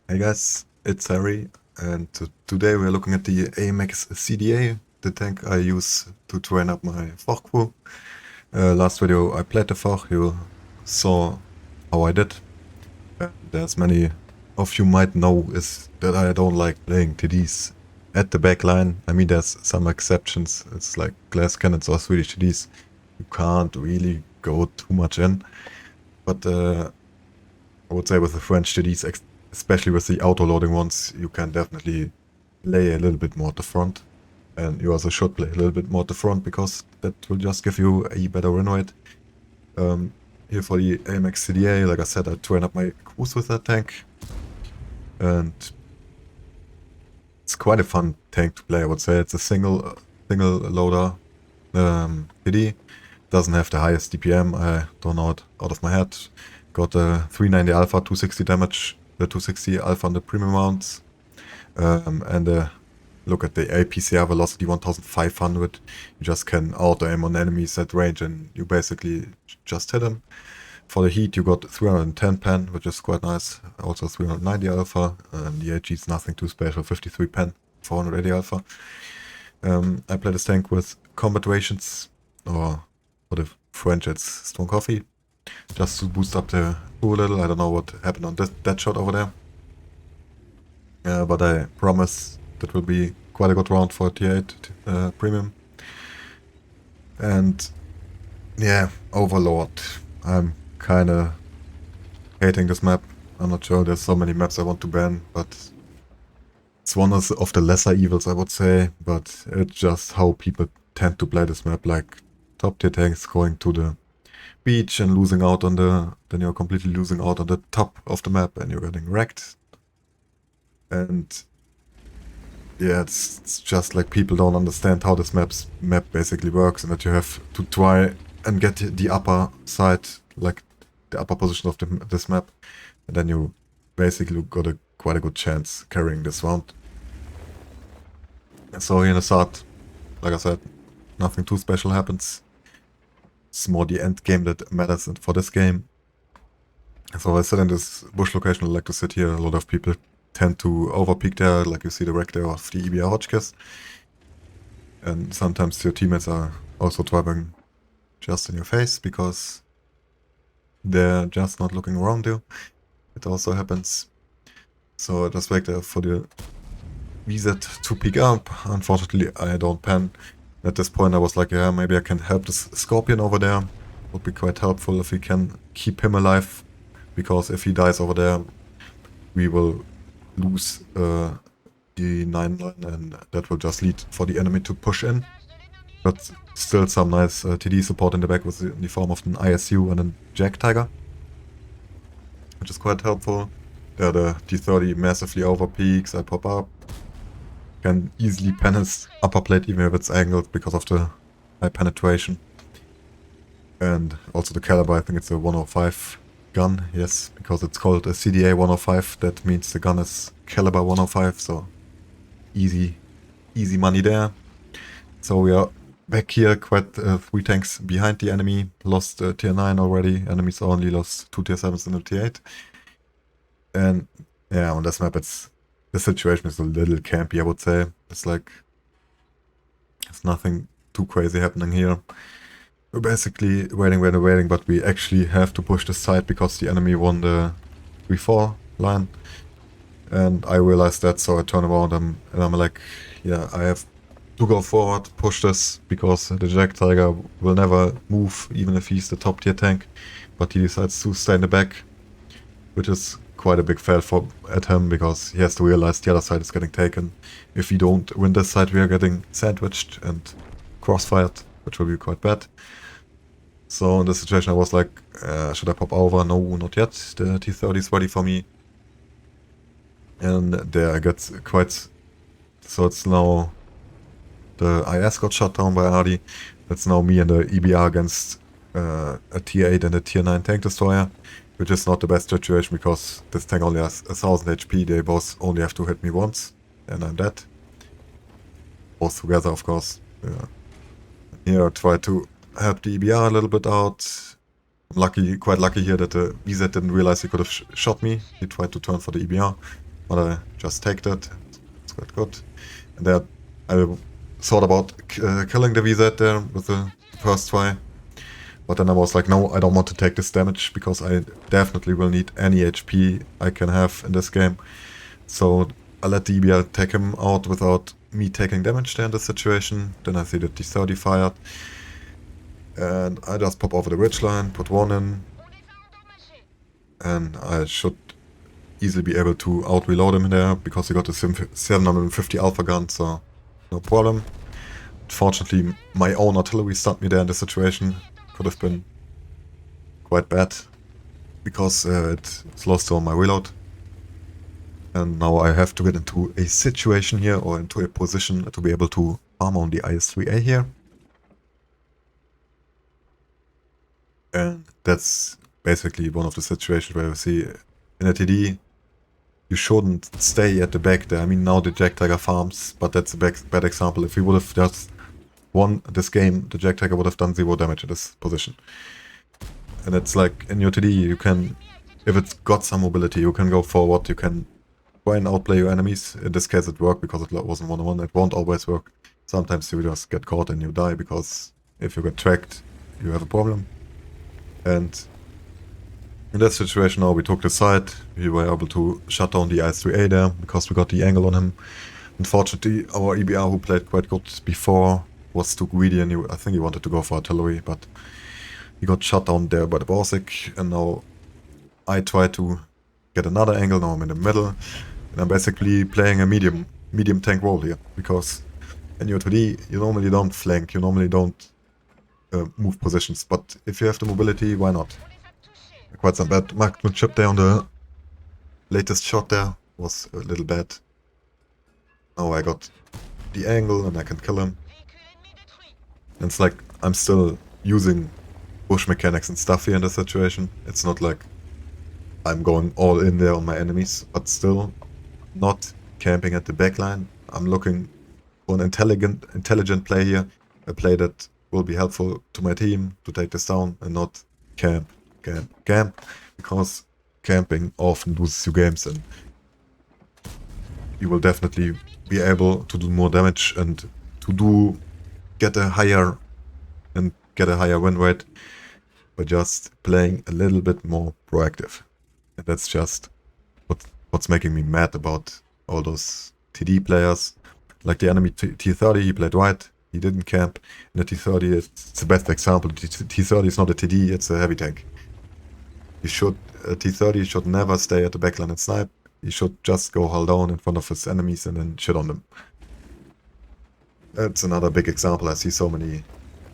Hey guys, it's Harry, and today we're looking at the AMX CDA, the tank I use to train up my Fach crew. Last video I played the Fach, you saw how I did. There's many of you might know is that I don't like playing TDs at the back line. I mean, there's some exceptions, it's like glass cannons or Swedish TDs. You can't really go too much in, but I would say with the French TDs, especially with the auto-loading ones, you can definitely lay a little bit more at the front. And you also should play a little bit more at the front because that will just give you a better win rate. Here for the AMX CDA, like I said, I train up my crews with that tank. And it's quite a fun tank to play, I would say. It's a single loader TD. Doesn't have the highest DPM, I don't know it out of my head. Got a 390 alpha, 260 damage, the 260 alpha on the premium mounts. And look at the APCR velocity 1500. You just can auto aim on enemies at range and you basically just hit them. For the heat you got 310 pen, which is quite nice. Also 390 alpha. The AG is nothing too special, 53 pen, 480 alpha. I play this tank with combat rations, or for the French it's strong coffee, just to boost up the crew a little. I don't know what happened on that shot over there. But I promise that will be quite a good round for tier 8 premium. And yeah, Overlord. I'm kinda hating this map. I'm not sure, there's so many maps I want to ban, but it's one of the lesser evils, I would say. But it's just how people tend to play this map, like top tier tanks going to the beach and losing out on then you're completely losing out on the top of the map and you're getting wrecked. And yeah, it's just like people don't understand how this map basically works, and that you have to try and get the upper side, like the upper position of this map, and then you basically got quite a good chance carrying this round. And so here in the start, like I said, nothing too special happens. It's more the end game that matters for this game. So I sit in this bush location, I like to sit here. A lot of people tend to overpeak there, like you see the wreck there of the EBR Hotchkiss. And sometimes your teammates are also driving just in your face because they're just not looking around you. It also happens. So just wait there for the VZ to pick up. Unfortunately, I don't pen. At this point I was like, yeah, maybe I can help this Scorpion over there. Would be quite helpful if we can keep him alive, because if he dies over there, we will lose the 9 line, and that will just lead for the enemy to push in. But still some nice TD support in the back with in the form of an ISU and a Jack Tiger, which is quite helpful. There the D30 massively overpeaks, I pop up. Can easily pen his upper plate even if it's angled because of the high penetration. And also the caliber, I think it's a 105 gun, yes, because it's called a CDA 105, that means the gun is caliber 105, so easy money there. So we are back here, quite 3 tanks behind the enemy, lost tier 9 already, enemies only lost 2 tier 7s and a tier 8. And yeah, on this map the situation is a little campy, I would say. It's like, there's nothing too crazy happening here. We're basically waiting, but we actually have to push this side because the enemy won the 3-4 line. And I realized that, so I turn around and I'm like, yeah, I have to go forward, push this, because the Jack Tiger will never move, even if he's the top tier tank. But he decides to stay in the back, which is quite a big fail at him, because he has to realize the other side is getting taken. If we don't win this side, we are getting sandwiched and crossfired, which will be quite bad. So in this situation I was like, should I pop over? No, not yet. The T30 is ready for me. And there I get quite... So it's now... The IS got shut down by Ardi. It's now me and the EBR against a tier 8 and a tier 9 tank destroyer. Which is not the best situation, because this tank only has 1000 HP. They both only have to hit me once. And I'm dead. Both together, of course. Here I try to help the EBR a little bit out. I'm quite lucky here that the VZ didn't realize he could have shot me. He tried to turn for the EBR. but I just take that. It's quite good. And there, I thought about killing the VZ there with the first try. But then I was like, no, I don't want to take this damage because I definitely will need any HP I can have in this game. So I let the EBR take him out without me taking damage there in this situation. Then I see that T30 fired. And I just pop over the ridgeline, put one in. And I should easily be able to out-reload him there because he got a 750 alpha gun, so no problem. Fortunately, my own artillery stunned me there in this situation. Could have been quite bad because it slows down my reload. And now I have to get into a situation here, or into a position to be able to farm on the IS-3A here. And that's basically one of the situations where you see in a TD, you shouldn't stay at the back there. I mean, now the Jack Tiger farms, but that's a bad example. If he would have just won this game, the Jack Tiger would have done 0 damage at this position. And it's like, in your TD, you can, if it's got some mobility, you can go forward, you can try and outplay your enemies. In this case it worked because it wasn't 1-on-1. It won't always work. Sometimes you just get caught and you die, because if you get tracked, you have a problem. And in that situation now we took the side, we were able to shut down the IS-3A there, because we got the angle on him. Unfortunately, our EBR, who played quite good before, was too greedy, and I think he wanted to go for artillery, but he got shut down there by the Borsig, and now I try to get another angle. Now I'm in the middle, and I'm basically playing a medium tank role here, because in your 2D you normally don't flank, you normally don't move positions, but if you have the mobility, why not? Quite some bad marksmanship there on the latest shot there, was a little bad. Now I got the angle and I can kill him. And it's like I'm still using bush mechanics and stuff here in this situation. It's not like I'm going all in there on my enemies, but still not camping at the backline. I'm looking for an intelligent play here, a play that will be helpful to my team to take this down, and not camp, because camping often loses you games, and you will definitely be able to do more damage and to get a higher win rate by just playing a little bit more proactive. And that's just what's making me mad about all those TD players. Like the enemy T30, he played right, he didn't camp. In the T30, it's the best example. T30 is not a TD, it's a heavy tank. T30 should never stay at the backline and snipe. He should just go hull down in front of his enemies and then shit on them. That's another big example. I see so many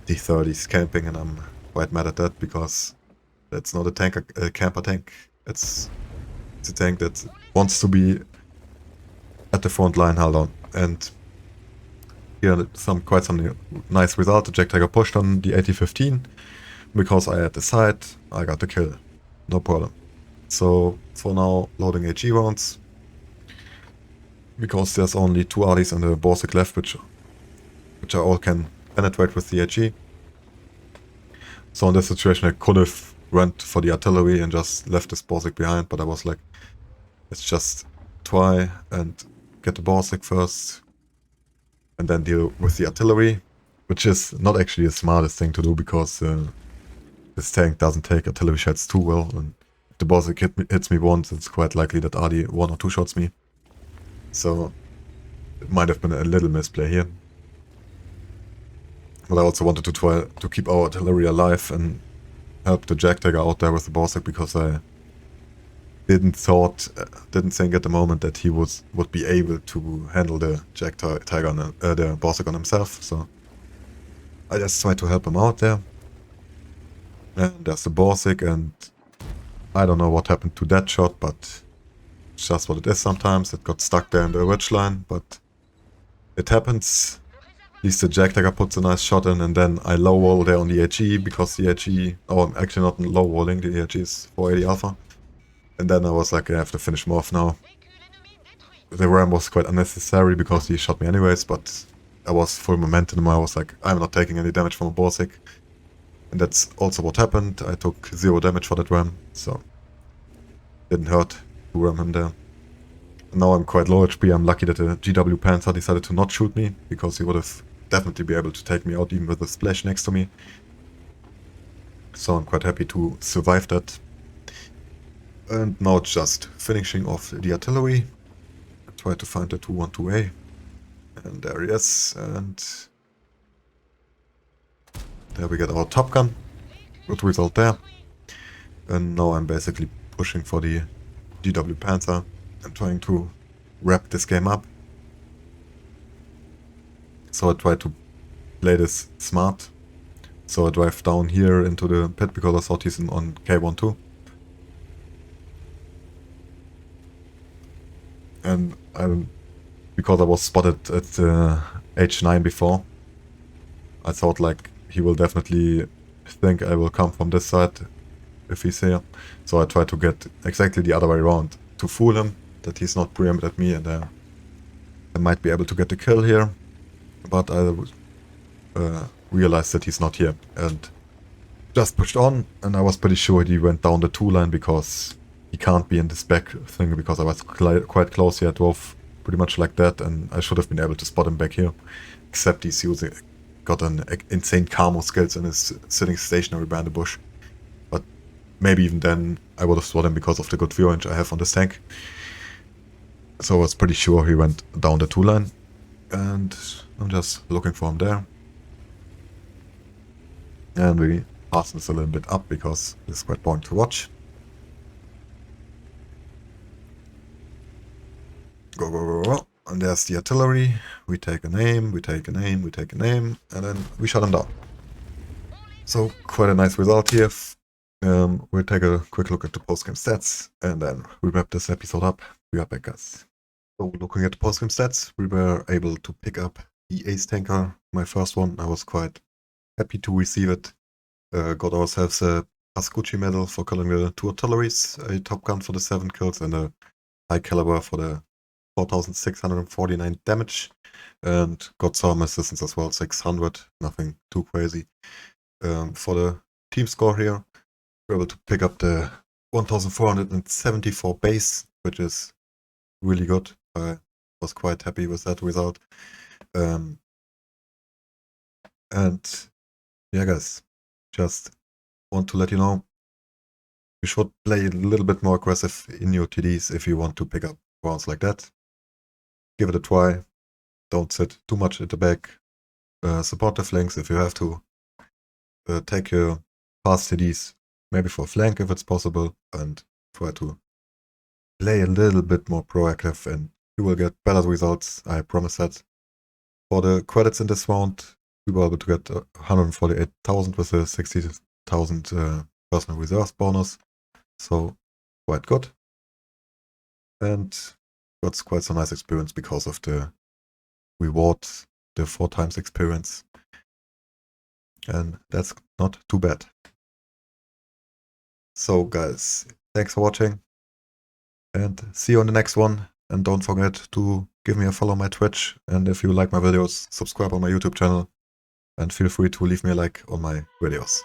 T30s camping, and I'm quite mad at that, because that's not a camper tank. It's a tank that wants to be at the front line hull down. And here quite some nice result. The Jack Tiger pushed on the 80-15. Because I had the side, I got the kill. No problem. So for now, loading AG rounds, because there's only 2 RDs and a Borsig left, which I all can penetrate with the AG. So in this situation I could have went for the artillery and just left this Borsig behind, but I was like, let's just try and get the Borsig first, and then deal with the artillery, which is not actually the smartest thing to do, because this tank doesn't take artillery shots too well, and if the Borsig hits me once, it's quite likely that RD 1 or 2 shots me. So it might have been a little misplay here. But I also wanted to try to keep our artillery alive and help the Jack Tiger out there with the Borsig, because I didn't think at the moment that he would be able to handle the Jack Tiger, the Borsig on himself. So I just tried to help him out there. And there's the Borsig, and I don't know what happened to that shot, but it's just what it is sometimes. It got stuck there in the ridgeline, but it happens. At least the Jack Tiger puts a nice shot in, and then I low roll there on the AG, because the AG, oh, I'm actually not low rolling, the AG is 480 alpha. And then I was like, I have to finish him off now. The ram was quite unnecessary because he shot me anyways, but I was full momentum. I was like, I'm not taking any damage from a Borsig. And that's also what happened. I took 0 damage for that ram, so didn't hurt to ram him there. Now I'm quite low HP. I'm lucky that the GW Panther decided to not shoot me, because he would have definitely be able to take me out even with a splash next to me. So I'm quite happy to survive that. And now just finishing off the artillery. I try to find the 212A. And there he is. And there we get our Top Gun. Good result there. And now I'm basically pushing for the GW Panther and trying to wrap this game up. So I try to play this smart. So I drive down here into the pit because I thought he's on K12. And because I was spotted at H9 before, I thought like he will definitely think I will come from this side if he's here. So I try to get exactly the other way around to fool him that he's not preempted at me, and I might be able to get the kill here. But I realized that he's not here and just pushed on, and I was pretty sure he went down the 2 line because he can't be in this back thing because I was quite close here. I drove pretty much like that, and I should have been able to spot him back here. Except he's got an insane camo skills and is sitting stationary behind the bush. But maybe even then I would have spotted him because of the good view range I have on this tank. So I was pretty sure he went down the 2 line, and I'm just looking for him there. And we hasten this a little bit up because it's quite boring to watch. Go, go, go, go. And there's the artillery. We take a name, we take a name, we take a name, and then we shut him down. So quite a nice result here. We'll take a quick look at the post-game stats, and then we wrap this episode up. We are back, guys. So looking at the post-game stats, we were able to pick up the Ace Tanker, my first one. I was quite happy to receive it. Got ourselves a Pascucci medal for killing the 2 artilleries, a Top Gun for the 7 kills, and a high caliber for the 4,649 damage, and got some assistance as well, 600, nothing too crazy. For the team score here, we were able to pick up the 1,474 base, which is really good. I was quite happy with that result. And yeah, guys, just want to let you know, you should play a little bit more aggressive in your TDs if you want to pick up rounds like that. Give it a try. Don't sit too much at the back. Support the flanks if you have to. Take your fast TDs, maybe for a flank if it's possible, and try to play a little bit more proactive, and you will get better results, I promise that. For the credits in this round, we were able to get 148,000 with a 60,000 personal reserves bonus, so quite good. And got quite some nice experience because of the reward, the 4 times experience, and that's not too bad. So guys, thanks for watching, and see you on the next one. And don't forget to give me a follow on my Twitch, and if you like my videos, subscribe on my YouTube channel, and feel free to leave me a like on my videos.